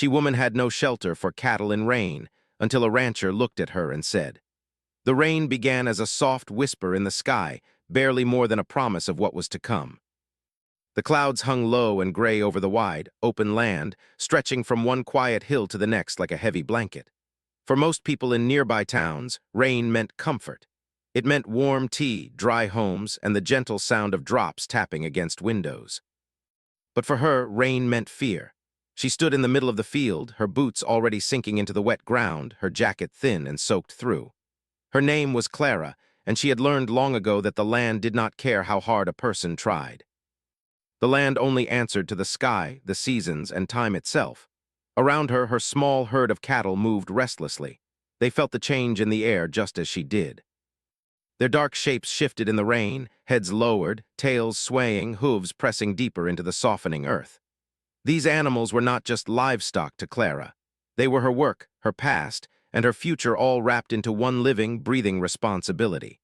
Woman had no shelter for cattle in rain, until a rancher looked at her and said. The rain began as a soft whisper in the sky, barely more than a promise of what was to come. The clouds hung low and gray over the wide, open land, stretching from one quiet hill to the next like a heavy blanket. For most people in nearby towns, rain meant comfort. It meant warm tea, dry homes, and the gentle sound of drops tapping against windows. But for her, rain meant fear. She stood in the middle of the field, her boots already sinking into the wet ground, her jacket thin and soaked through. Her name was Clara, and she had learned long ago that the land did not care how hard a person tried. The land only answered to the sky, the seasons, and time itself. Around her, her small herd of cattle moved restlessly. They felt the change in the air just as she did. Their dark shapes shifted in the rain, heads lowered, tails swaying, hooves pressing deeper into the softening earth. These animals were not just livestock to Clara. They were her work, her past, and her future all wrapped into one living, breathing responsibility.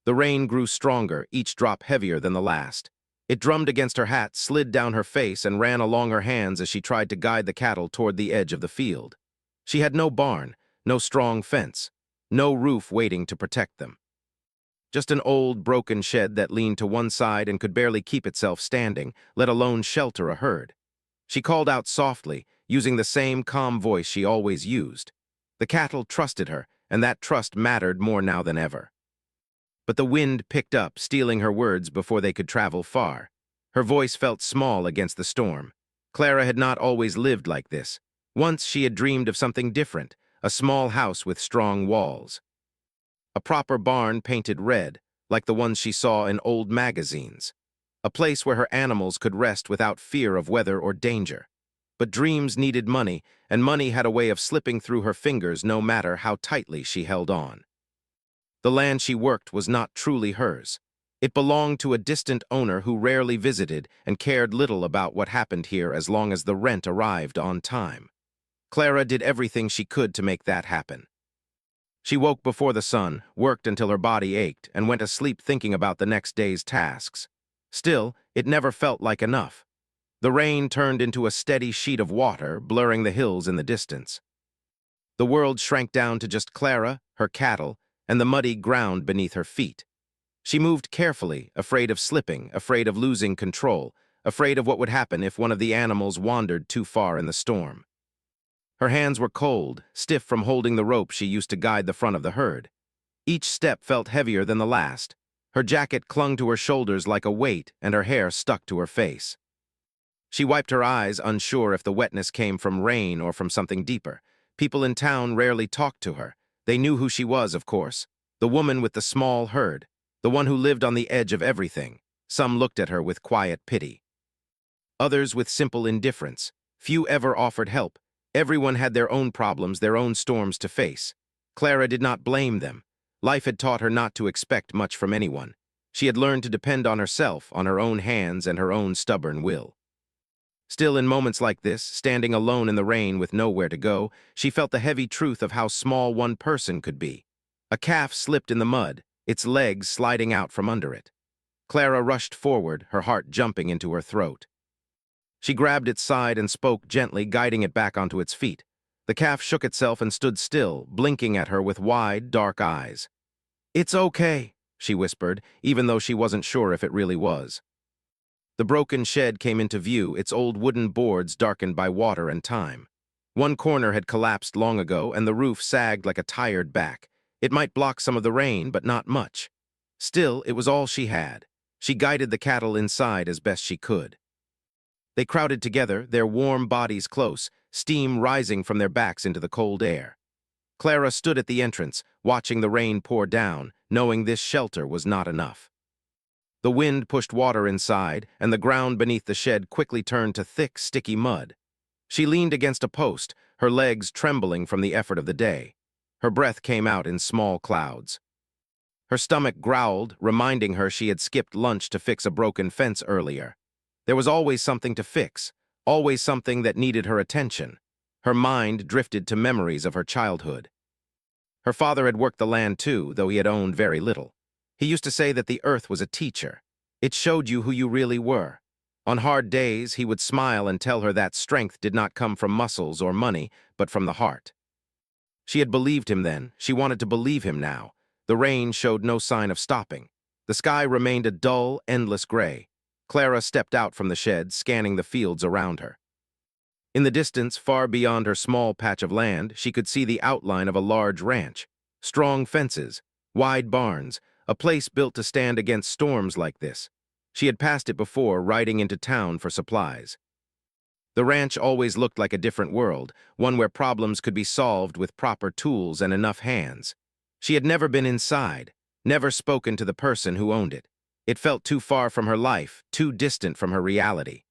The rain grew stronger, each drop heavier than the last. It drummed against her hat, slid down her face, and ran along her hands as she tried to guide the cattle toward the edge of the field. She had no barn, no strong fence, no roof waiting to protect them. Just an old, broken shed that leaned to one side and could barely keep itself standing, let alone shelter a herd. She called out softly, using the same calm voice she always used. The cattle trusted her, and that trust mattered more now than ever. But the wind picked up, stealing her words before they could travel far. Her voice felt small against the storm. Clara had not always lived like this. Once she had dreamed of something different, a small house with strong walls. A proper barn painted red, like the ones she saw in old magazines. A place where her animals could rest without fear of weather or danger. But dreams needed money, and money had a way of slipping through her fingers no matter how tightly she held on. The land she worked was not truly hers. It belonged to a distant owner who rarely visited and cared little about what happened here as long as the rent arrived on time. Clara did everything she could to make that happen. She woke before the sun, worked until her body ached, and went to sleep thinking about the next day's tasks. Still, it never felt like enough. The rain turned into a steady sheet of water, blurring the hills in the distance. The world shrank down to just Clara, her cattle, and the muddy ground beneath her feet. She moved carefully, afraid of slipping, afraid of losing control, afraid of what would happen if one of the animals wandered too far in the storm. Her hands were cold, stiff from holding the rope she used to guide the front of the herd. Each step felt heavier than the last. Her jacket clung to her shoulders like a weight, and her hair stuck to her face. She wiped her eyes, unsure if the wetness came from rain or from something deeper. People in town rarely talked to her. They knew who she was, of course. The woman with the small herd. The one who lived on the edge of everything. Some looked at her with quiet pity. Others with simple indifference. Few ever offered help. Everyone had their own problems, their own storms to face. Clara did not blame them. Life had taught her not to expect much from anyone. She had learned to depend on herself, on her own hands and her own stubborn will. Still, in moments like this, standing alone in the rain with nowhere to go, she felt the heavy truth of how small one person could be. A calf slipped in the mud, its legs sliding out from under it. Clara rushed forward, her heart jumping into her throat. She grabbed its side and spoke gently, guiding it back onto its feet. The calf shook itself and stood still, blinking at her with wide, dark eyes. "It's okay," she whispered, even though she wasn't sure if it really was. The broken shed came into view, its old wooden boards darkened by water and time. One corner had collapsed long ago, and the roof sagged like a tired back. It might block some of the rain, but not much. Still, it was all she had. She guided the cattle inside as best she could. They crowded together, their warm bodies close, steam rising from their backs into the cold air. Clara stood at the entrance, watching the rain pour down, knowing this shelter was not enough. The wind pushed water inside, and the ground beneath the shed quickly turned to thick, sticky mud. She leaned against a post, her legs trembling from the effort of the day. Her breath came out in small clouds. Her stomach growled, reminding her she had skipped lunch to fix a broken fence earlier. There was always something to fix, always something that needed her attention. Her mind drifted to memories of her childhood. Her father had worked the land too, though he had owned very little. He used to say that the earth was a teacher. It showed you who you really were. On hard days, he would smile and tell her that strength did not come from muscles or money, but from the heart. She had believed him then. She wanted to believe him now. The rain showed no sign of stopping. The sky remained a dull, endless gray. Clara stepped out from the shed, scanning the fields around her. In the distance, far beyond her small patch of land, she could see the outline of a large ranch. Strong fences, wide barns, a place built to stand against storms like this. She had passed it before, riding into town for supplies. The ranch always looked like a different world, one where problems could be solved with proper tools and enough hands. She had never been inside, never spoken to the person who owned it. It felt too far from her life, too distant from her reality.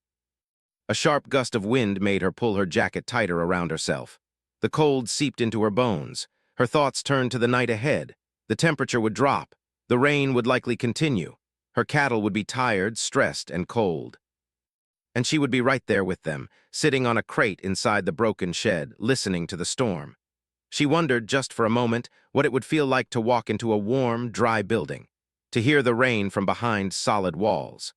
A sharp gust of wind made her pull her jacket tighter around herself. The cold seeped into her bones. Her thoughts turned to the night ahead. The temperature would drop. The rain would likely continue. Her cattle would be tired, stressed, and cold. And she would be right there with them, sitting on a crate inside the broken shed, listening to the storm. She wondered, just for a moment, what it would feel like to walk into a warm, dry building, to hear the rain from behind solid walls,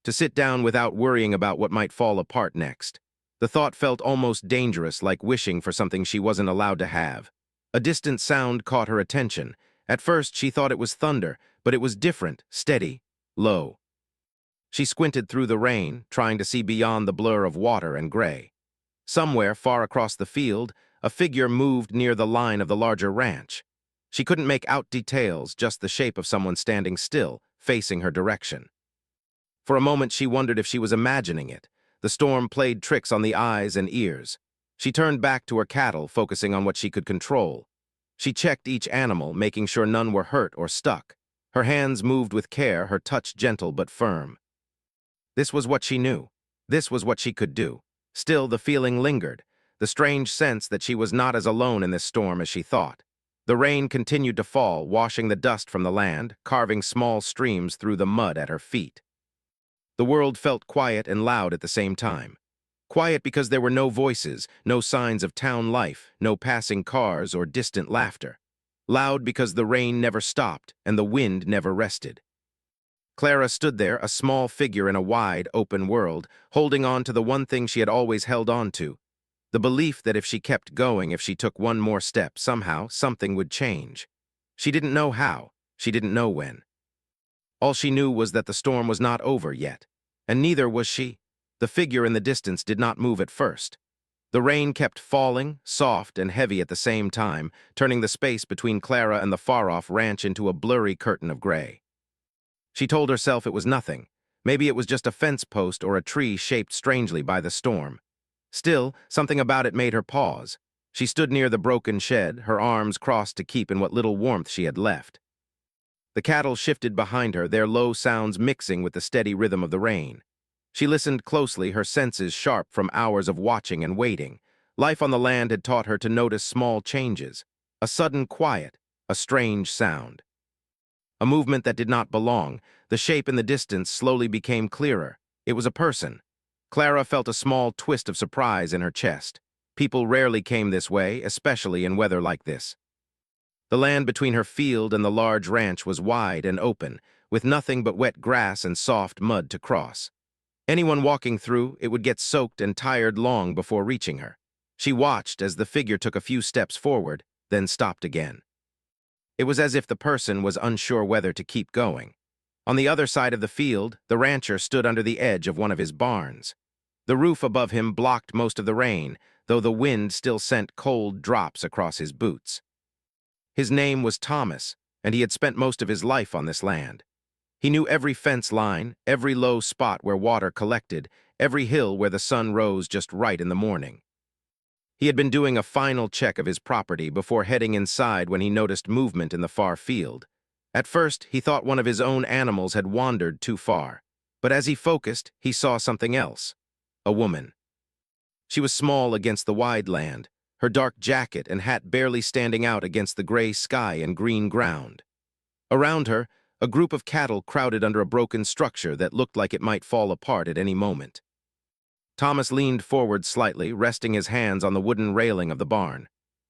to sit down without worrying about what might fall apart next. The thought felt almost dangerous, like wishing for something she wasn't allowed to have. A distant sound caught her attention. At first, she thought it was thunder, but it was different, steady, low. She squinted through the rain, trying to see beyond the blur of water and gray. Somewhere, far across the field, a figure moved near the line of the larger ranch. She couldn't make out details, just the shape of someone standing still, facing her direction. For a moment, she wondered if she was imagining it. The storm played tricks on the eyes and ears. She turned back to her cattle, focusing on what she could control. She checked each animal, making sure none were hurt or stuck. Her hands moved with care, her touch gentle but firm. This was what she knew. This was what she could do. Still, the feeling lingered, the strange sense that she was not as alone in this storm as she thought. The rain continued to fall, washing the dust from the land, carving small streams through the mud at her feet. The world felt quiet and loud at the same time. Quiet because there were no voices, no signs of town life, no passing cars or distant laughter. Loud because the rain never stopped and the wind never rested. Clara stood there, a small figure in a wide, open world, holding on to the one thing she had always held on to, the belief that if she kept going, if she took one more step, somehow, something would change. She didn't know how, she didn't know when. All she knew was that the storm was not over yet, and neither was she. The figure in the distance did not move at first. The rain kept falling, soft and heavy at the same time, turning the space between Clara and the far-off ranch into a blurry curtain of gray. She told herself it was nothing. Maybe it was just a fence post or a tree shaped strangely by the storm. Still, something about it made her pause. She stood near the broken shed, her arms crossed to keep in what little warmth she had left. The cattle shifted behind her, their low sounds mixing with the steady rhythm of the rain. She listened closely, her senses sharp from hours of watching and waiting. Life on the land had taught her to notice small changes, a sudden quiet, a strange sound. A movement that did not belong. The shape in the distance slowly became clearer. It was a person. Clara felt a small twist of surprise in her chest. People rarely came this way, especially in weather like this. The land between her field and the large ranch was wide and open, with nothing but wet grass and soft mud to cross. Anyone walking through, it would get soaked and tired long before reaching her. She watched as the figure took a few steps forward, then stopped again. It was as if the person was unsure whether to keep going. On the other side of the field, the rancher stood under the edge of one of his barns. The roof above him blocked most of the rain, though the wind still sent cold drops across his boots. His name was Thomas, and he had spent most of his life on this land. He knew every fence line, every low spot where water collected, every hill where the sun rose just right in the morning. He had been doing a final check of his property before heading inside when he noticed movement in the far field. At first, he thought one of his own animals had wandered too far, but as he focused, he saw something else. A woman. She was small against the wide land, her dark jacket and hat barely standing out against the gray sky and green ground. Around her, a group of cattle crowded under a broken structure that looked like it might fall apart at any moment. Thomas leaned forward slightly, resting his hands on the wooden railing of the barn.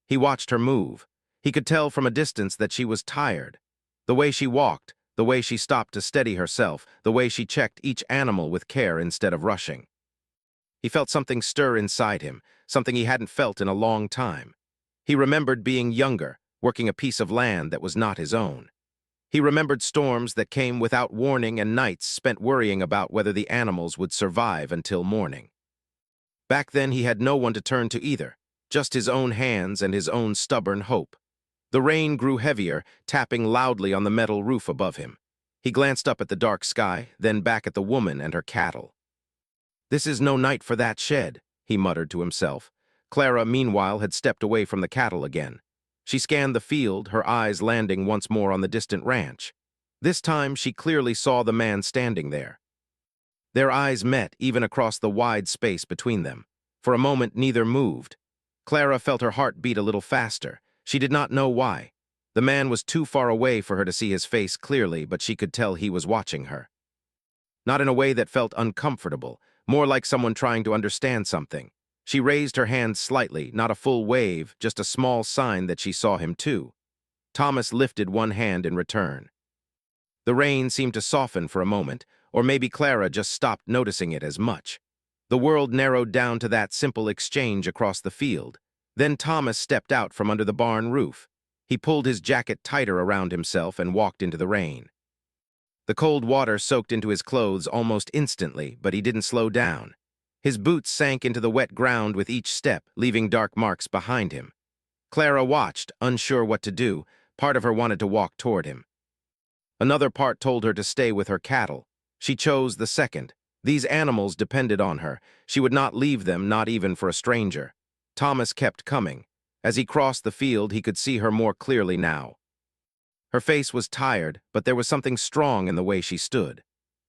He watched her move. He could tell from a distance that she was tired. The way she walked, the way she stopped to steady herself, the way she checked each animal with care instead of rushing. He felt something stir inside him, something he hadn't felt in a long time. He remembered being younger, working a piece of land that was not his own. He remembered storms that came without warning and nights spent worrying about whether the animals would survive until morning. Back then he had no one to turn to either, just his own hands and his own stubborn hope. The rain grew heavier, tapping loudly on the metal roof above him. He glanced up at the dark sky, then back at the woman and her cattle. "This is no night for that shed," he muttered to himself. Clara, meanwhile, had stepped away from the cattle again. She scanned the field, her eyes landing once more on the distant ranch. This time she clearly saw the man standing there. Their eyes met, even across the wide space between them. For a moment neither moved. Clara felt her heart beat a little faster. She did not know why. The man was too far away for her to see his face clearly, but she could tell he was watching her. Not in a way that felt uncomfortable, more like someone trying to understand something. She raised her hand slightly, not a full wave, just a small sign that she saw him too. Thomas lifted one hand in return. The rain seemed to soften for a moment, or maybe Clara just stopped noticing it as much. The world narrowed down to that simple exchange across the field. Then Thomas stepped out from under the barn roof. He pulled his jacket tighter around himself and walked into the rain. The cold water soaked into his clothes almost instantly, but he didn't slow down. His boots sank into the wet ground with each step, leaving dark marks behind him. Clara watched, unsure what to do. Part of her wanted to walk toward him. Another part told her to stay with her cattle. She chose the second. These animals depended on her. She would not leave them, not even for a stranger. Thomas kept coming. As he crossed the field, he could see her more clearly now. Her face was tired, but there was something strong in the way she stood.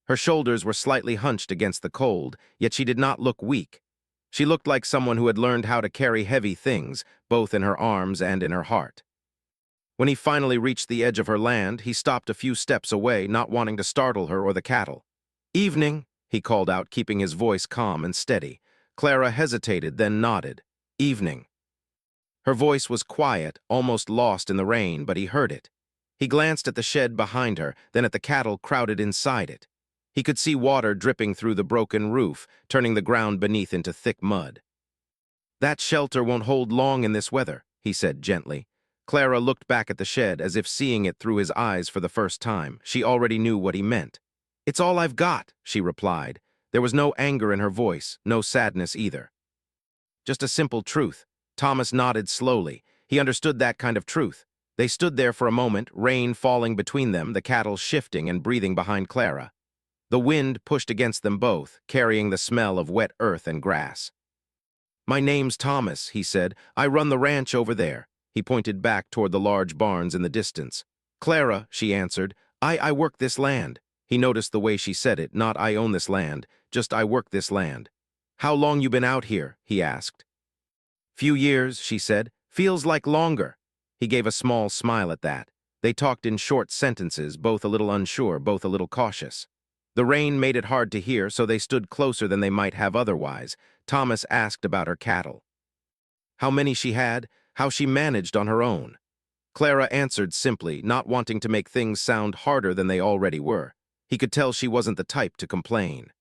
Her shoulders were slightly hunched against the cold, yet she did not look weak. She looked like someone who had learned how to carry heavy things, both in her arms and in her heart. When he finally reached the edge of her land, he stopped a few steps away, not wanting to startle her or the cattle. "Evening," he called out, keeping his voice calm and steady. Clara hesitated, then nodded. "Evening." Her voice was quiet, almost lost in the rain, but he heard it. He glanced at the shed behind her, then at the cattle crowded inside it. He could see water dripping through the broken roof, turning the ground beneath into thick mud. "That shelter won't hold long in this weather," he said gently. Clara looked back at the shed as if seeing it through his eyes for the first time. She already knew what he meant. "It's all I've got," she replied. There was no anger in her voice, no sadness either. Just a simple truth. Thomas nodded slowly. He understood that kind of truth. They stood there for a moment, rain falling between them, the cattle shifting and breathing behind Clara. The wind pushed against them both, carrying the smell of wet earth and grass. "My name's Thomas," he said. "I run the ranch over there." He pointed back toward the large barns in the distance. "Clara," she answered, I work this land." He noticed the way she said it, not "I own this land," just "I work this land." "How long you been out here?" he asked. "Few years," she said. "Feels like longer." He gave a small smile at that. They talked in short sentences, both a little unsure, both a little cautious. The rain made it hard to hear, so they stood closer than they might have otherwise. Thomas asked about her cattle. How many she had, how she managed on her own. Clara answered simply, not wanting to make things sound harder than they already were. He could tell she wasn't the type to complain.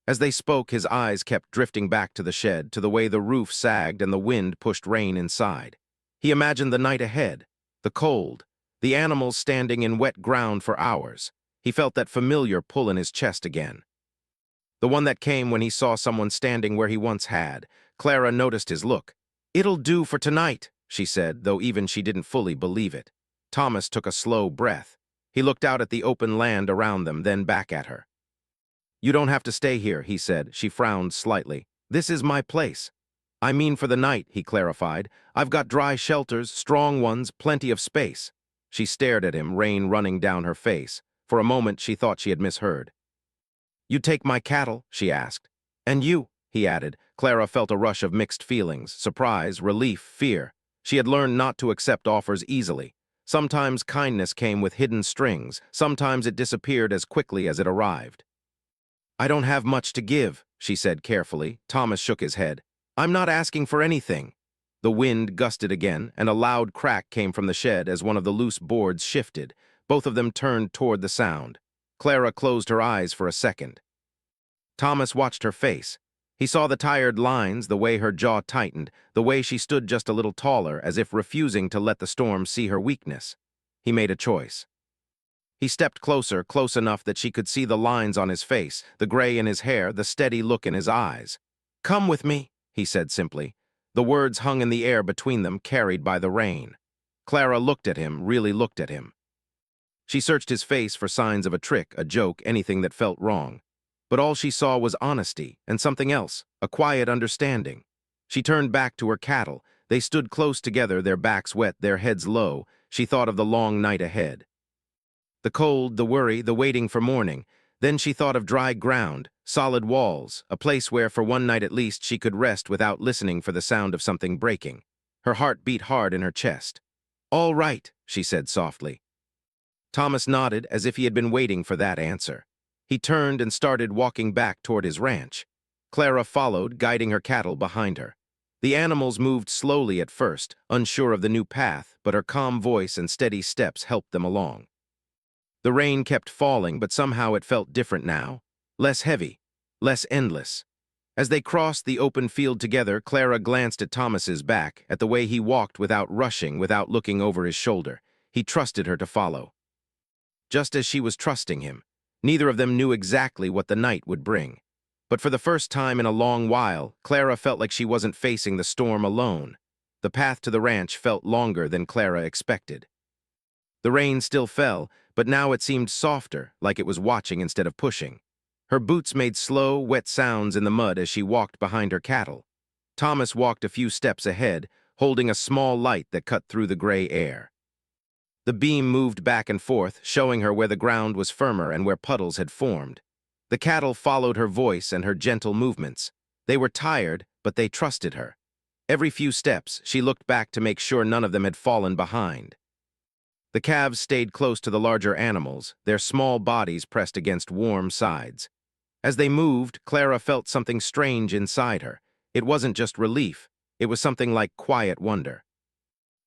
As they spoke, his eyes kept drifting back to the shed, to the way the roof sagged and the wind pushed rain inside. He imagined the night ahead, the cold, the animals standing in wet ground for hours. He felt that familiar pull in his chest again. The one that came when he saw someone standing where he once had. Clara noticed his look. "It'll do for tonight," she said, though even she didn't fully believe it. Thomas took a slow breath. He looked out at the open land around them, then back at her. "You don't have to stay here," he said. She frowned slightly. "This is my place." "I mean for the night," he clarified. "I've got dry shelters, strong ones, plenty of space." She stared at him, rain running down her face. For a moment, she thought she had misheard. "You take my cattle?" she asked. "And you?" he added. Clara felt a rush of mixed feelings, surprise, relief, fear. She had learned not to accept offers easily. Sometimes kindness came with hidden strings. Sometimes it disappeared as quickly as it arrived. "I don't have much to give," she said carefully. Thomas shook his head. "I'm not asking for anything." The wind gusted again, and a loud crack came from the shed as one of the loose boards shifted. Both of them turned toward the sound. Clara closed her eyes for a second. Thomas watched her face. He saw the tired lines, the way her jaw tightened, the way she stood just a little taller, as if refusing to let the storm see her weakness. He made a choice. He stepped closer, close enough that she could see the lines on his face, the gray in his hair, the steady look in his eyes. "Come with me," he said simply. The words hung in the air between them, carried by the rain. Clara looked at him, really looked at him. She searched his face for signs of a trick, a joke, anything that felt wrong. But all she saw was honesty and something else, a quiet understanding. She turned back to her cattle. They stood close together, their backs wet, their heads low. She thought of the long night ahead. The cold, the worry, the waiting for morning. Then she thought of dry ground, solid walls, a place where, for one night at least, she could rest without listening for the sound of something breaking. Her heart beat hard in her chest. "All right," she said softly. Thomas nodded as if he had been waiting for that answer. He turned and started walking back toward his ranch. Clara followed, guiding her cattle behind her. The animals moved slowly at first, unsure of the new path, but her calm voice and steady steps helped them along. The rain kept falling, but somehow it felt different now. Less heavy, less endless. As they crossed the open field together, Clara glanced at Thomas's back, at the way he walked without rushing, without looking over his shoulder. He trusted her to follow. Just as she was trusting him, neither of them knew exactly what the night would bring. But for the first time in a long while, Clara felt like she wasn't facing the storm alone. The path to the ranch felt longer than Clara expected. The rain still fell, but now it seemed softer, like it was watching instead of pushing. Her boots made slow, wet sounds in the mud as she walked behind her cattle. Thomas walked a few steps ahead, holding a small light that cut through the gray air. The beam moved back and forth, showing her where the ground was firmer and where puddles had formed. The cattle followed her voice and her gentle movements. They were tired, but they trusted her. Every few steps, she looked back to make sure none of them had fallen behind. The calves stayed close to the larger animals, their small bodies pressed against warm sides. As they moved, Clara felt something strange inside her. It wasn't just relief, it was something like quiet wonder.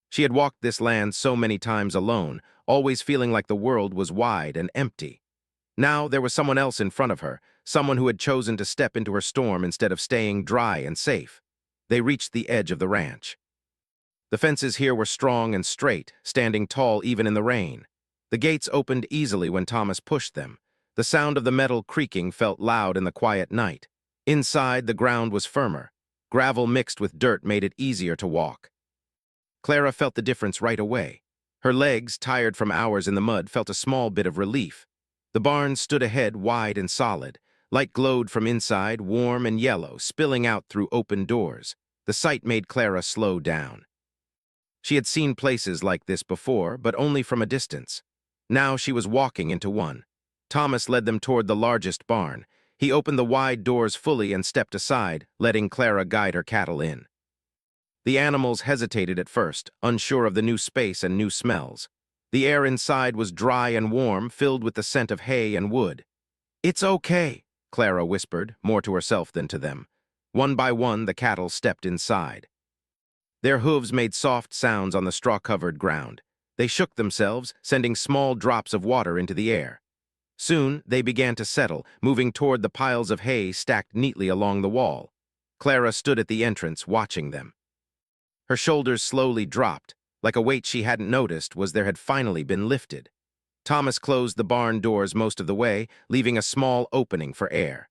She had walked this land so many times alone, always feeling like the world was wide and empty. Now there was someone else in front of her, someone who had chosen to step into her storm instead of staying dry and safe. They reached the edge of the ranch. The fences here were strong and straight, standing tall even in the rain. The gates opened easily when Thomas pushed them. The sound of the metal creaking felt loud in the quiet night. Inside, the ground was firmer. Gravel mixed with dirt made it easier to walk. Clara felt the difference right away. Her legs, tired from hours in the mud, felt a small bit of relief. The barn stood ahead, wide and solid. Light glowed from inside, warm and yellow, spilling out through open doors. The sight made Clara slow down. She had seen places like this before, but only from a distance. Now she was walking into one. Thomas led them toward the largest barn. He opened the wide doors fully and stepped aside, letting Clara guide her cattle in. The animals hesitated at first, unsure of the new space and new smells. The air inside was dry and warm, filled with the scent of hay and wood. "It's okay," Clara whispered, more to herself than to them. One by one, the cattle stepped inside. Their hooves made soft sounds on the straw-covered ground. They shook themselves, sending small drops of water into the air. Soon, they began to settle, moving toward the piles of hay stacked neatly along the wall. Clara stood at the entrance, watching them. Her shoulders slowly dropped, like a weight she hadn't noticed was there had finally been lifted. Thomas closed the barn doors most of the way, leaving a small opening for air.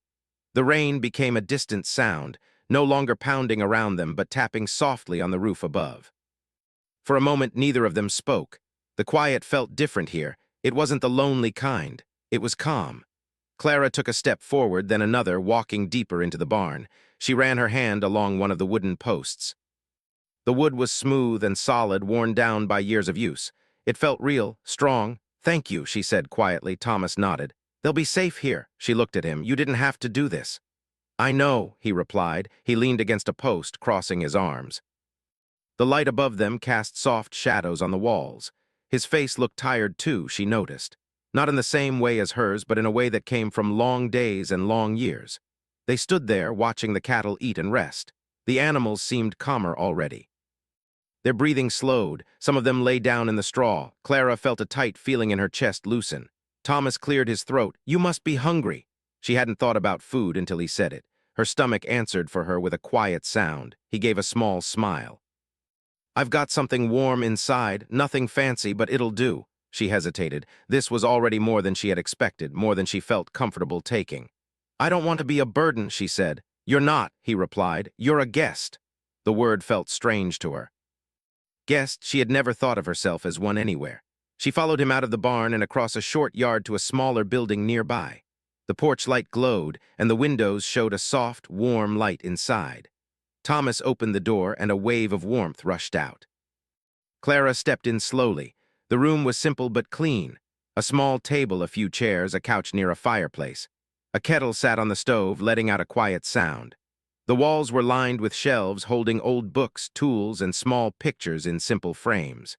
The rain became a distant sound, no longer pounding around them but tapping softly on the roof above. For a moment, neither of them spoke. The quiet felt different here. It wasn't the lonely kind. It was calm. Clara took a step forward, then another, walking deeper into the barn. She ran her hand along one of the wooden posts. The wood was smooth and solid, worn down by years of use. It felt real, strong. "Thank you," she said quietly. Thomas nodded. "They'll be safe here." She looked at him. "You didn't have to do this." "I know," he replied. He leaned against a post, crossing his arms. The light above them cast soft shadows on the walls. His face looked tired too, she noticed. Not in the same way as hers, but in a way that came from long days and long years. They stood there, watching the cattle eat and rest. The animals seemed calmer already. Their breathing slowed. Some of them lay down in the straw. Clara felt a tight feeling in her chest loosen. Thomas cleared his throat. "You must be hungry." She hadn't thought about food until he said it. Her stomach answered for her with a quiet sound. He gave a small smile. "I've got something warm inside, nothing fancy, but it'll do." She hesitated. This was already more than she had expected, more than she felt comfortable taking. "I don't want to be a burden," she said. "You're not," he replied. "You're a guest." The word felt strange to her. Guest, she had never thought of herself as one anywhere. She followed him out of the barn and across a short yard to a smaller building nearby. The porch light glowed, and the windows showed a soft, warm light inside. Thomas opened the door, and a wave of warmth rushed out. Clara stepped in slowly. The room was simple but clean. A small table, a few chairs, a couch near a fireplace. A kettle sat on the stove, letting out a quiet sound. The walls were lined with shelves holding old books, tools, and small pictures in simple frames.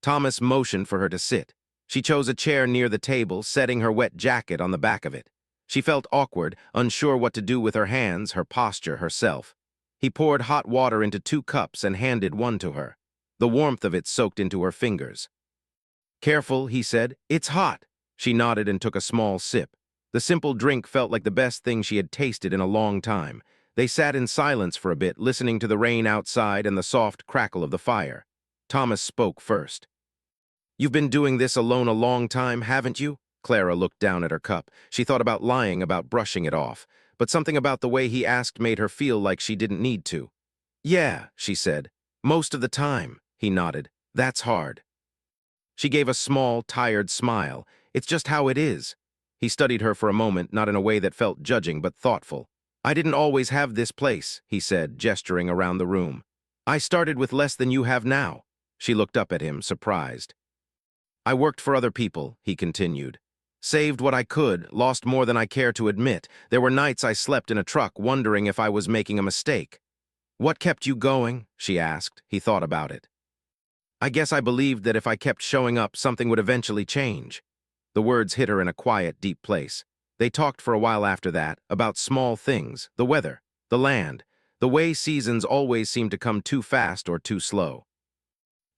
Thomas motioned for her to sit. She chose a chair near the table, setting her wet jacket on the back of it. She felt awkward, unsure what to do with her hands, her posture, herself. He poured hot water into 2 cups and handed one to her. The warmth of it soaked into her fingers. "Careful," he said. "It's hot." She nodded and took a small sip. The simple drink felt like the best thing she had tasted in a long time. They sat in silence for a bit, listening to the rain outside and the soft crackle of the fire. Thomas spoke first. "You've been doing this alone a long time, haven't you?" Clara looked down at her cup. She thought about lying, about brushing it off. But something about the way he asked made her feel like she didn't need to. "Yeah," she said. "Most of the time," he nodded. "That's hard." She gave a small, tired smile. "It's just how it is." He studied her for a moment, not in a way that felt judging, but thoughtful. "I didn't always have this place," he said, gesturing around the room. "I started with less than you have now." She looked up at him, surprised. "I worked for other people," he continued. "Saved what I could, lost more than I care to admit. There were nights I slept in a truck, wondering if I was making a mistake." "What kept you going?" she asked. He thought about it. "I guess I believed that if I kept showing up, something would eventually change." The words hit her in a quiet, deep place. They talked for a while after that, about small things, the weather, the land, the way seasons always seemed to come too fast or too slow.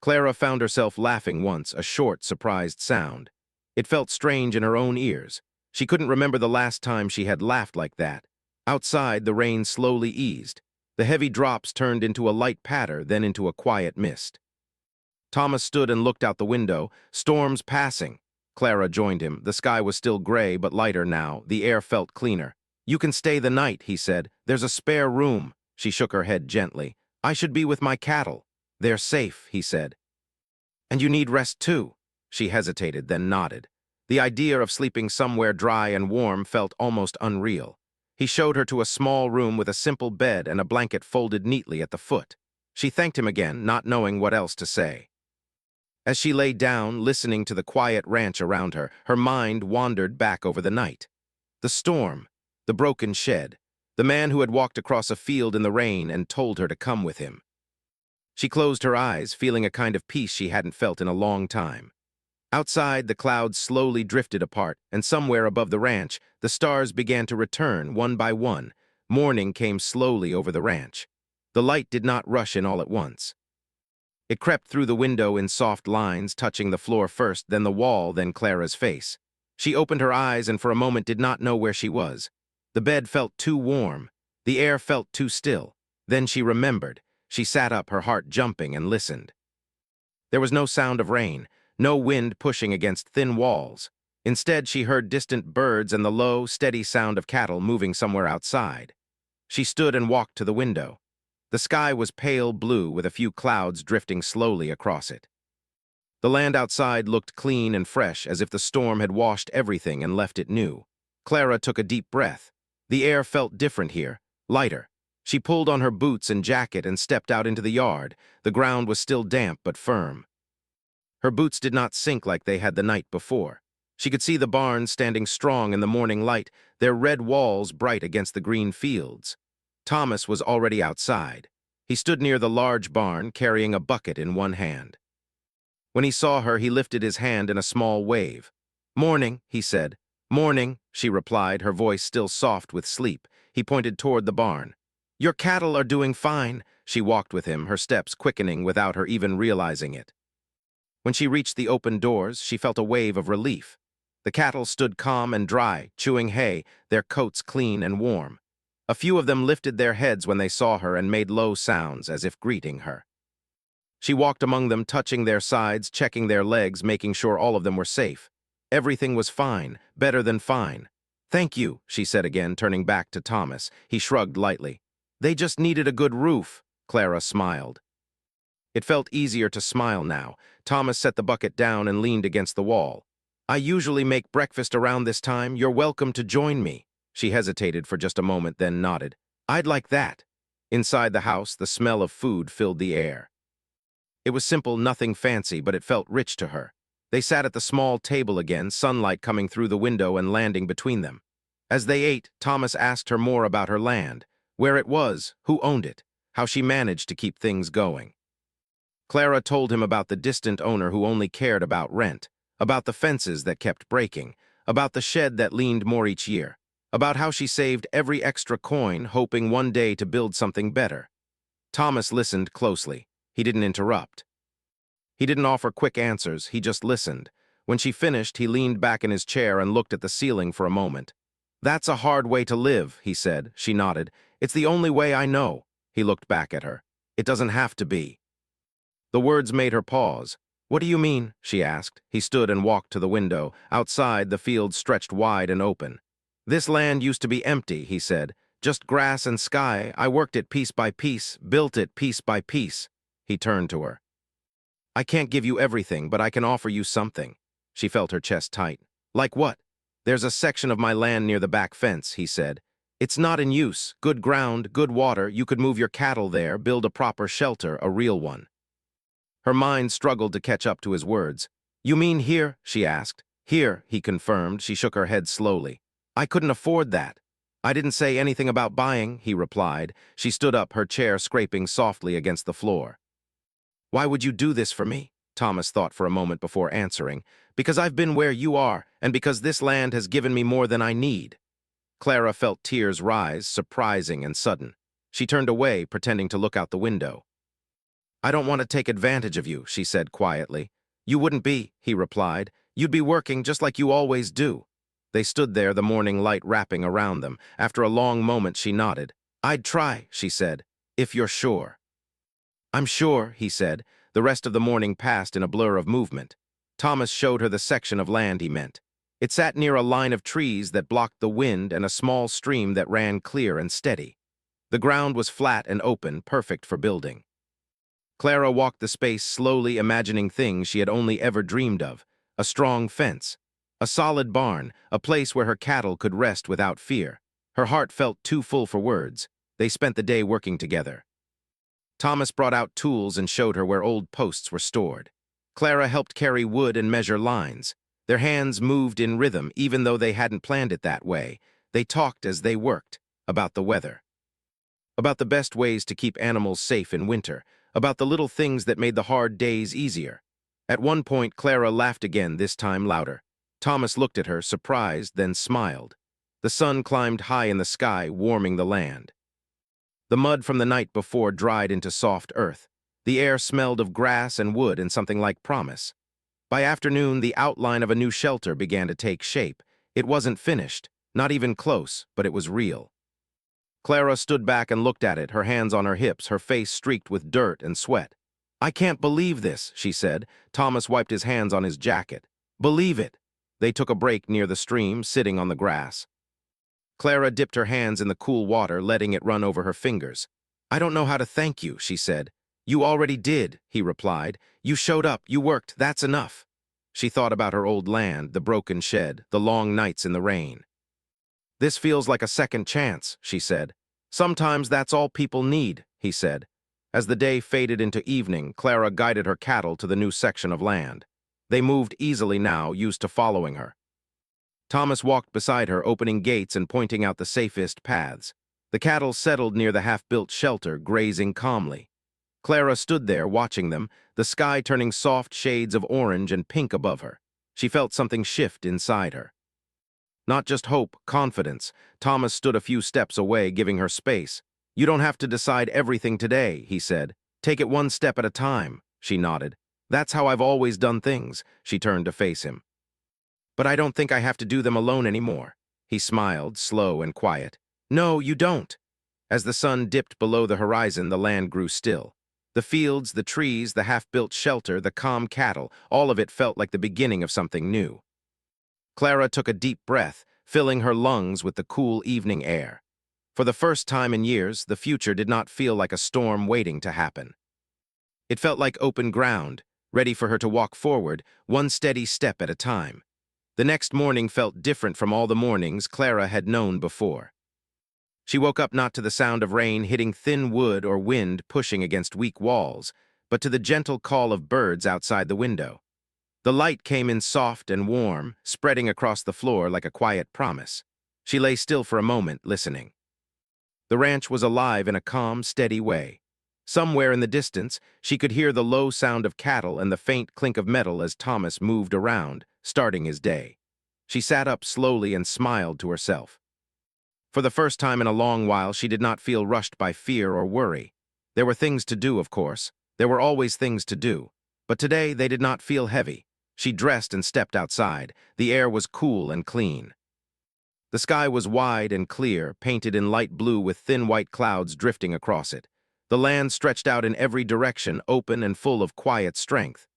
Clara found herself laughing once, a short, surprised sound. It felt strange in her own ears. She couldn't remember the last time she had laughed like that. Outside, the rain slowly eased. The heavy drops turned into a light patter, then into a quiet mist. Thomas stood and looked out the window. Storms passing. Clara joined him. The sky was still gray, but lighter now. The air felt cleaner. "You can stay the night," he said. "There's a spare room." She shook her head gently. "I should be with my cattle." "They're safe," he said. "And you need rest too." She hesitated, then nodded. The idea of sleeping somewhere dry and warm felt almost unreal. He showed her to a small room with a simple bed and a blanket folded neatly at the foot. She thanked him again, not knowing what else to say. As she lay down, listening to the quiet ranch around her, her mind wandered back over the night. The storm, the broken shed, the man who had walked across a field in the rain and told her to come with him. She closed her eyes, feeling a kind of peace she hadn't felt in a long time. Outside, the clouds slowly drifted apart, and somewhere above the ranch, the stars began to return, one by one. Morning came slowly over the ranch. The light did not rush in all at once. It crept through the window in soft lines, touching the floor first, then the wall, then Clara's face. She opened her eyes and for a moment did not know where she was. The bed felt too warm. The air felt too still. Then she remembered. She sat up, her heart jumping, and listened. There was no sound of rain, no wind pushing against thin walls. Instead, she heard distant birds and the low, steady sound of cattle moving somewhere outside. She stood and walked to the window. The sky was pale blue with a few clouds drifting slowly across it. The land outside looked clean and fresh, as if the storm had washed everything and left it new. Clara took a deep breath. The air felt different here, lighter. She pulled on her boots and jacket and stepped out into the yard. The ground was still damp but firm. Her boots did not sink like they had the night before. She could see the barns standing strong in the morning light, their red walls bright against the green fields. Thomas was already outside. He stood near the large barn, carrying a bucket in one hand. When he saw her, he lifted his hand in a small wave. "Morning," he said. "Morning," she replied, her voice still soft with sleep. He pointed toward the barn. Your cattle are doing fine. She walked with him, her steps quickening without her even realizing it. When she reached the open doors, she felt a wave of relief. The cattle stood calm and dry, chewing hay, their coats clean and warm. A few of them lifted their heads when they saw her and made low sounds as if greeting her. She walked among them, touching their sides, checking their legs, making sure all of them were safe. Everything was fine, better than fine. Thank you, she said again, turning back to Thomas. He shrugged lightly. They just needed a good roof. Clara smiled. It felt easier to smile now. Thomas set the bucket down and leaned against the wall. I usually make breakfast around this time. You're welcome to join me. She hesitated for just a moment, then nodded. I'd like that. Inside the house, the smell of food filled the air. It was simple, nothing fancy, but it felt rich to her. They sat at the small table again, sunlight coming through the window and landing between them. As they ate, Thomas asked her more about her land, where it was, who owned it, how she managed to keep things going. Clara told him about the distant owner who only cared about rent, about the fences that kept breaking, about the shed that leaned more each year, about how she saved every extra coin, hoping one day to build something better. Thomas listened closely. He didn't interrupt. He didn't offer quick answers, he just listened. When she finished, he leaned back in his chair and looked at the ceiling for a moment. That's a hard way to live, he said. She nodded. It's the only way I know. He looked back at her. It doesn't have to be. The words made her pause. What do you mean? She asked. He stood and walked to the window. Outside, the field stretched wide and open. This land used to be empty, he said. Just grass and sky. I worked it piece by piece, built it piece by piece. He turned to her. I can't give you everything, but I can offer you something. She felt her chest tight. Like what? There's a section of my land near the back fence, he said. It's not in use. Good ground, good water. You could move your cattle there, build a proper shelter, a real one. Her mind struggled to catch up to his words. You mean here? She asked. Here, he confirmed. She shook her head slowly. I couldn't afford that. I didn't say anything about buying, he replied. She stood up, her chair scraping softly against the floor. Why would you do this for me? Thomas thought for a moment before answering. Because I've been where you are, and because this land has given me more than I need. Clara felt tears rise, surprising and sudden. She turned away, pretending to look out the window. I don't want to take advantage of you, she said quietly. You wouldn't be, he replied. You'd be working just like you always do. They stood there, the morning light wrapping around them. After a long moment, she nodded. I'd try, she said, if you're sure. I'm sure, he said. The rest of the morning passed in a blur of movement. Thomas showed her the section of land he meant. It sat near a line of trees that blocked the wind and a small stream that ran clear and steady. The ground was flat and open, perfect for building. Clara walked the space slowly, imagining things she had only ever dreamed of. A strong fence, a solid barn, a place where her cattle could rest without fear. Her heart felt too full for words. They spent the day working together. Thomas brought out tools and showed her where old posts were stored. Clara helped carry wood and measure lines. Their hands moved in rhythm, even though they hadn't planned it that way. They talked as they worked, about the weather, about the best ways to keep animals safe in winter, about the little things that made the hard days easier. At one point, Clara laughed again, this time louder. Thomas looked at her, surprised, then smiled. The sun climbed high in the sky, warming the land. The mud from the night before dried into soft earth. The air smelled of grass and wood and something like promise. By afternoon, the outline of a new shelter began to take shape. It wasn't finished, not even close, but it was real. Clara stood back and looked at it, her hands on her hips, her face streaked with dirt and sweat. I can't believe this, she said. Thomas wiped his hands on his jacket. Believe it. They took a break near the stream, sitting on the grass. Clara dipped her hands in the cool water, letting it run over her fingers. I don't know how to thank you, she said. You already did, he replied. You showed up, you worked, that's enough. She thought about her old land, the broken shed, the long nights in the rain. This feels like a second chance, she said. Sometimes that's all people need, he said. As the day faded into evening, Clara guided her cattle to the new section of land. They moved easily now, used to following her. Thomas walked beside her, opening gates and pointing out the safest paths. The cattle settled near the half-built shelter, grazing calmly. Clara stood there, watching them, the sky turning soft shades of orange and pink above her. She felt something shift inside her. Not just hope, confidence. Thomas stood a few steps away, giving her space. You don't have to decide everything today, he said. Take it one step at a time, she nodded. That's how I've always done things, she turned to face him. But I don't think I have to do them alone anymore. He smiled, slow and quiet. No, you don't. As the sun dipped below the horizon, the land grew still. The fields, the trees, the half-built shelter, the calm cattle, all of it felt like the beginning of something new. Clara took a deep breath, filling her lungs with the cool evening air. For the first time in years, the future did not feel like a storm waiting to happen. It felt like open ground, ready for her to walk forward, one steady step at a time. The next morning felt different from all the mornings Clara had known before. She woke up not to the sound of rain hitting thin wood or wind pushing against weak walls, but to the gentle call of birds outside the window. The light came in soft and warm, spreading across the floor like a quiet promise. She lay still for a moment, listening. The ranch was alive in a calm, steady way. Somewhere in the distance, she could hear the low sound of cattle and the faint clink of metal as Thomas moved around, starting his day. She sat up slowly and smiled to herself. For the first time in a long while, she did not feel rushed by fear or worry. There were things to do, of course. There were always things to do. But today, they did not feel heavy. She dressed and stepped outside. The air was cool and clean. The sky was wide and clear, painted in light blue with thin white clouds drifting across it. The land stretched out in every direction, open and full of quiet strength.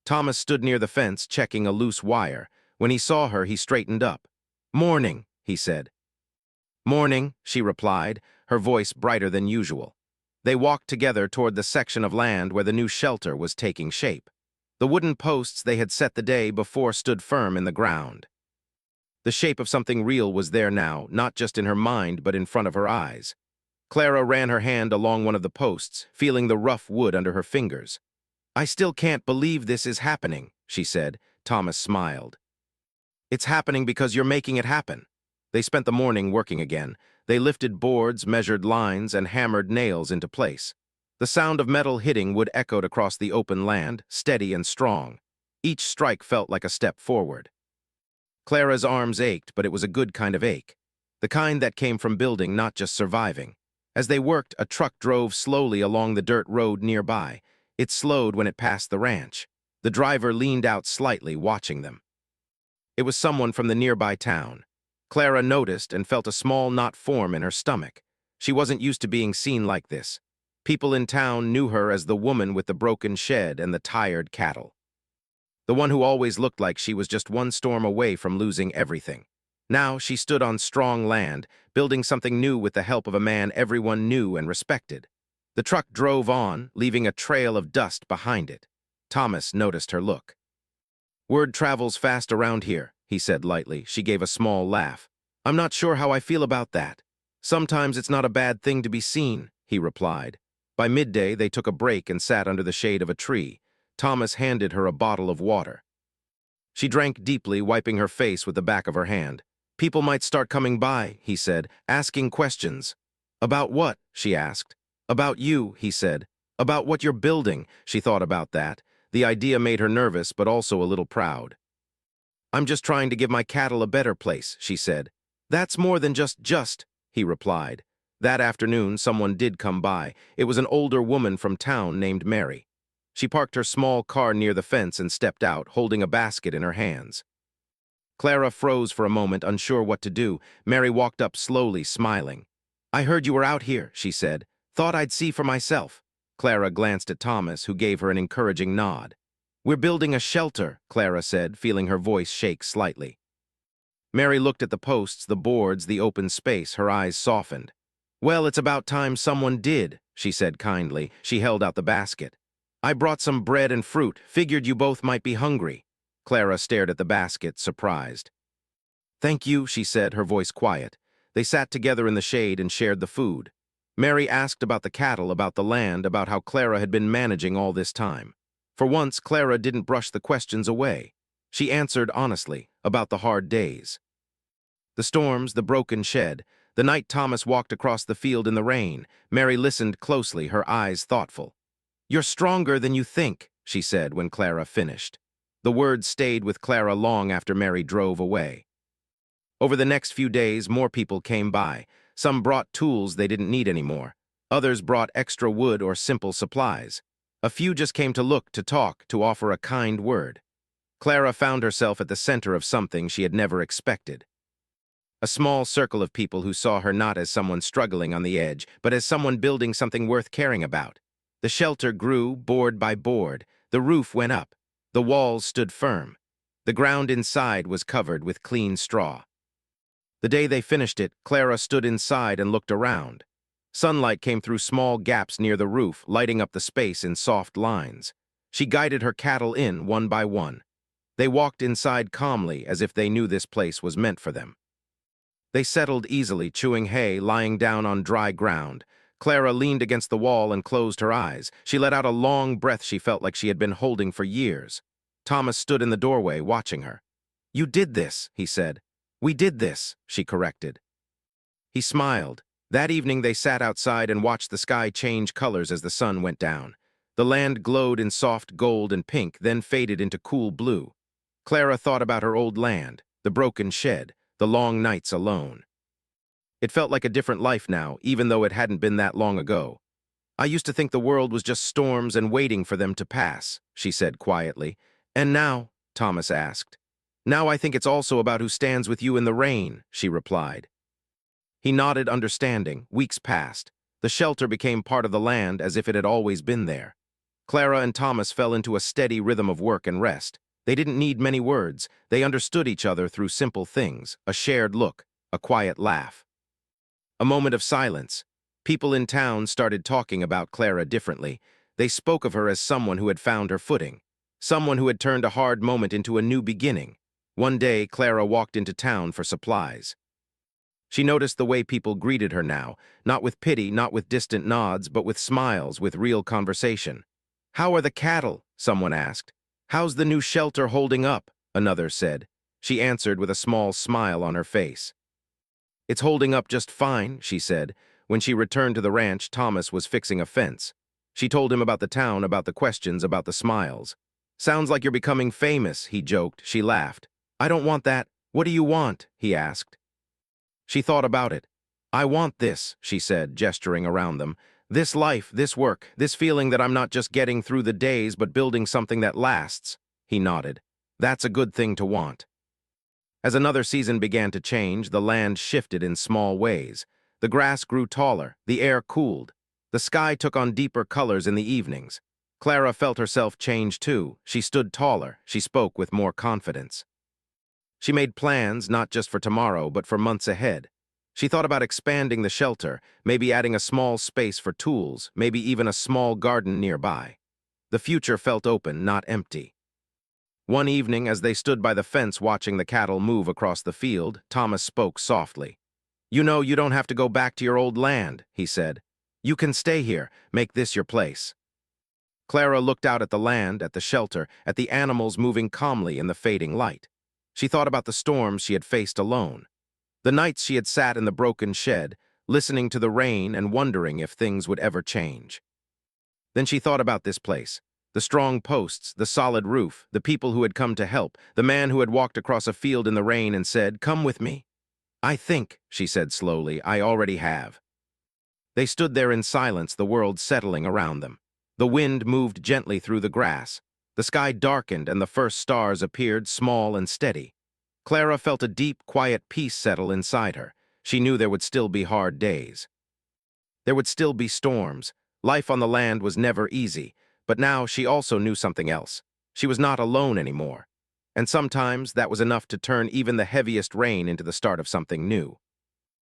Thomas stood near the fence, checking a loose wire. When he saw her, he straightened up. "Morning," he said. "Morning," she replied, her voice brighter than usual. They walked together toward the section of land where the new shelter was taking shape. The wooden posts they had set the day before stood firm in the ground. The shape of something real was there now, not just in her mind but in front of her eyes. Clara ran her hand along one of the posts, feeling the rough wood under her fingers. "I still can't believe this is happening," she said. Thomas smiled. "It's happening because you're making it happen." They spent the morning working again. They lifted boards, measured lines, and hammered nails into place. The sound of metal hitting wood echoed across the open land, steady and strong. Each strike felt like a step forward. Clara's arms ached, but it was a good kind of ache. The kind that came from building, not just surviving. As they worked, a truck drove slowly along the dirt road nearby. It slowed when it passed the ranch. The driver leaned out slightly, watching them. It was someone from the nearby town. Clara noticed and felt a small knot form in her stomach. She wasn't used to being seen like this. People in town knew her as the woman with the broken shed and the tired cattle. The one who always looked like she was just one storm away from losing everything. Now she stood on strong land, building something new with the help of a man everyone knew and respected. The truck drove on, leaving a trail of dust behind it. Thomas noticed her look. "Word travels fast around here," he said lightly. She gave a small laugh. "I'm not sure how I feel about that. Sometimes it's not a bad thing to be seen," he replied. By midday, they took a break and sat under the shade of a tree. Thomas handed her a bottle of water. She drank deeply, wiping her face with the back of her hand. "People might start coming by," he said, "asking questions." "About what?" she asked. "About you," he said. "About what you're building." She thought about that. The idea made her nervous, but also a little proud. "I'm just trying to give my cattle a better place," she said. "That's more than just," he replied. That afternoon, someone did come by. It was an older woman from town named Mary. She parked her small car near the fence and stepped out, holding a basket in her hands. Clara froze for a moment, unsure what to do. Mary walked up slowly, smiling. "I heard you were out here," she said. "Thought I'd see for myself." Clara glanced at Thomas, who gave her an encouraging nod. "We're building a shelter," Clara said, feeling her voice shake slightly. Mary looked at the posts, the boards, the open space. Her eyes softened. "Well, it's about time someone did," she said kindly. She held out the basket. "I brought some bread and fruit. Figured you both might be hungry." Clara stared at the basket, surprised. "Thank you," she said, her voice quiet. They sat together in the shade and shared the food. Mary asked about the cattle, about the land, about how Clara had been managing all this time. For once, Clara didn't brush the questions away. She answered honestly, about the hard days. The storms, the broken shed, the night Thomas walked across the field in the rain. Mary listened closely, her eyes thoughtful. "You're stronger than you think," she said when Clara finished. The words stayed with Clara long after Mary drove away. Over the next few days, more people came by. Some brought tools they didn't need anymore. Others brought extra wood or simple supplies. A few just came to look, to talk, to offer a kind word. Clara found herself at the center of something she had never expected. A small circle of people who saw her not as someone struggling on the edge, but as someone building something worth caring about. The shelter grew, board by board. The roof went up. The walls stood firm. The ground inside was covered with clean straw. The day they finished it, Clara stood inside and looked around. Sunlight came through small gaps near the roof, lighting up the space in soft lines. She guided her cattle in one by one. They walked inside calmly, as if they knew this place was meant for them. They settled easily, chewing hay, lying down on dry ground. Clara leaned against the wall and closed her eyes. She let out a long breath she felt like she had been holding for years. Thomas stood in the doorway, watching her. "You did this," he said. "We did this," she corrected. He smiled. That evening they sat outside and watched the sky change colors as the sun went down. The land glowed in soft gold and pink, then faded into cool blue. Clara thought about her old land, the broken shed, the long nights alone. It felt like a different life now, even though it hadn't been that long ago. "I used to think the world was just storms and waiting for them to pass," she said quietly. "And now?" Thomas asked. "Now I think it's also about who stands with you in the rain," she replied. He nodded, understanding. Weeks passed. The shelter became part of the land, as if it had always been there. Clara and Thomas fell into a steady rhythm of work and rest. They didn't need many words. They understood each other through simple things, a shared look, a quiet laugh. A moment of silence. People in town started talking about Clara differently. They spoke of her as someone who had found her footing, someone who had turned a hard moment into a new beginning. One day, Clara walked into town for supplies. She noticed the way people greeted her now, not with pity, not with distant nods, but with smiles, with real conversation. "How are the cattle?" someone asked. "How's the new shelter holding up?" another said. She answered with a small smile on her face. "It's holding up just fine," she said. When she returned to the ranch, Thomas was fixing a fence. She told him about the town, about the questions, about the smiles. "Sounds like you're becoming famous," he joked. She laughed. "I don't want that. What do you want?" he asked. She thought about it. "I want this," she said, gesturing around them. "This life, this work, this feeling that I'm not just getting through the days but building something that lasts." He nodded. "That's a good thing to want." As another season began to change, the land shifted in small ways. The grass grew taller, the air cooled. The sky took on deeper colors in the evenings. Clara felt herself change too. She stood taller, she spoke with more confidence. She made plans not just for tomorrow, but for months ahead. She thought about expanding the shelter, maybe adding a small space for tools, maybe even a small garden nearby. The future felt open, not empty. One evening, as they stood by the fence watching the cattle move across the field, Thomas spoke softly. "You know, you don't have to go back to your old land," he said. "You can stay here, make this your place." Clara looked out at the land, at the shelter, at the animals moving calmly in the fading light. She thought about the storms she had faced alone, the nights she had sat in the broken shed, listening to the rain and wondering if things would ever change. Then she thought about this place, the strong posts, the solid roof, the people who had come to help, the man who had walked across a field in the rain and said, "Come with me." "I think," she said slowly, "I already have." They stood there in silence, the world settling around them. The wind moved gently through the grass. The sky darkened and the first stars appeared, small and steady. Clara felt a deep, quiet peace settle inside her. She knew there would still be hard days. There would still be storms. Life on the land was never easy, but now she also knew something else. She was not alone anymore. And sometimes that was enough to turn even the heaviest rain into the start of something new.